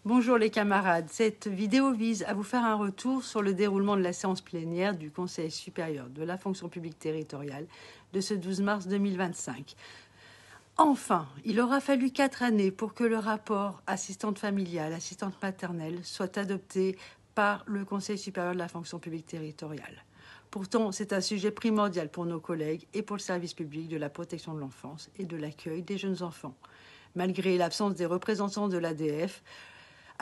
Bonjour les camarades, cette vidéo vise à vous faire un retour sur le déroulement de la séance plénière du Conseil supérieur de la fonction publique territoriale de ce 12 mars 2025. Enfin, il aura fallu 4 années pour que le rapport assistante familiale, assistante maternelle soit adopté par le Conseil supérieur de la fonction publique territoriale. Pourtant, c'est un sujet primordial pour nos collègues et pour le service public de la protection de l'enfance et de l'accueil des jeunes enfants. Malgré l'absence des représentants de l'ADF,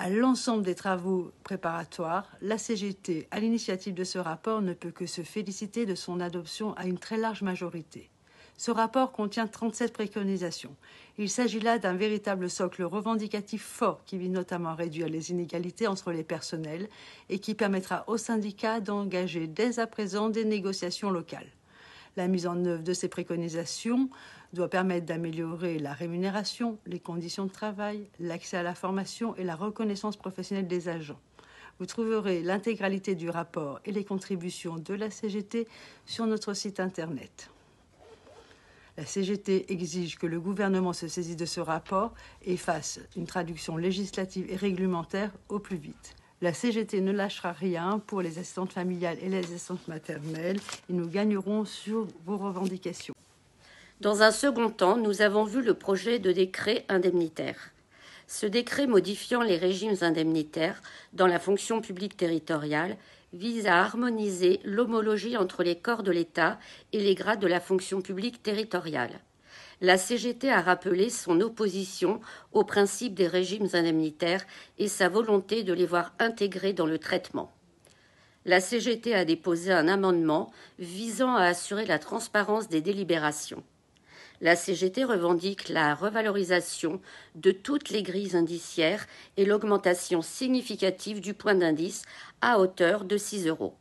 à l'ensemble des travaux préparatoires, la CGT, à l'initiative de ce rapport, ne peut que se féliciter de son adoption à une très large majorité. Ce rapport contient 37 préconisations. Il s'agit là d'un véritable socle revendicatif fort qui vise notamment à réduire les inégalités entre les personnels et qui permettra aux syndicats d'engager dès à présent des négociations locales. La mise en œuvre de ces préconisations doit permettre d'améliorer la rémunération, les conditions de travail, l'accès à la formation et la reconnaissance professionnelle des agents. Vous trouverez l'intégralité du rapport et les contributions de la CGT sur notre site internet. La CGT exige que le gouvernement se saisisse de ce rapport et fasse une traduction législative et réglementaire au plus vite. La CGT ne lâchera rien pour les assistantes familiales et les assistantes maternelles et nous gagnerons sur vos revendications. Dans un second temps, nous avons vu le projet de décret indemnitaire. Ce décret modifiant les régimes indemnitaires dans la fonction publique territoriale vise à harmoniser l'homologie entre les corps de l'État et les grades de la fonction publique territoriale. La CGT a rappelé son opposition au principe des régimes indemnitaires et sa volonté de les voir intégrés dans le traitement. La CGT a déposé un amendement visant à assurer la transparence des délibérations. La CGT revendique la revalorisation de toutes les grilles indiciaires et l'augmentation significative du point d'indice à hauteur de 6 €.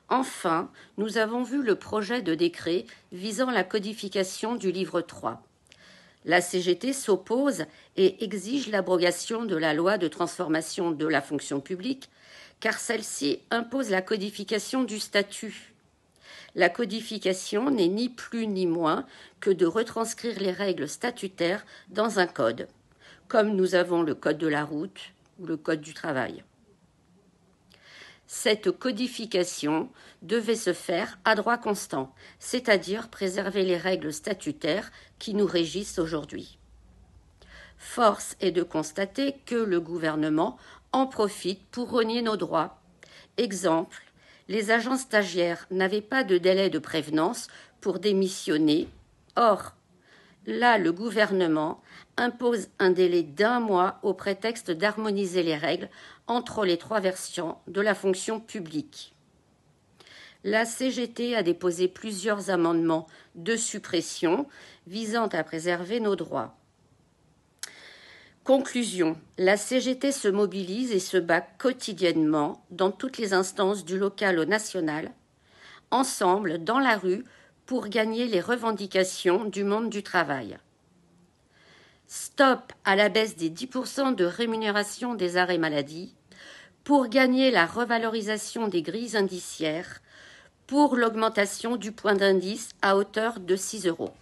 Enfin, nous avons vu le projet de décret visant la codification du livre 3. La CGT s'oppose et exige l'abrogation de la loi de transformation de la fonction publique, car celle-ci impose la codification du statut. La codification n'est ni plus ni moins que de retranscrire les règles statutaires dans un code, comme nous avons le code de la route ou le code du travail. Cette codification devait se faire à droit constant, c'est-à-dire préserver les règles statutaires qui nous régissent aujourd'hui. Force est de constater que le gouvernement en profite pour renier nos droits. Exemple, les agents stagiaires n'avaient pas de délai de prévenance pour démissionner. Or, là, le gouvernement impose un délai d'1 mois au prétexte d'harmoniser les règles entre les 3 versions de la fonction publique. La CGT a déposé plusieurs amendements de suppression visant à préserver nos droits. Conclusion, la CGT se mobilise et se bat quotidiennement dans toutes les instances du local au national, ensemble, dans la rue, pour gagner les revendications du monde du travail. Stop à la baisse des 10% de rémunération des arrêts maladie, pour gagner la revalorisation des grilles indiciaires, pour l'augmentation du point d'indice à hauteur de 6 €.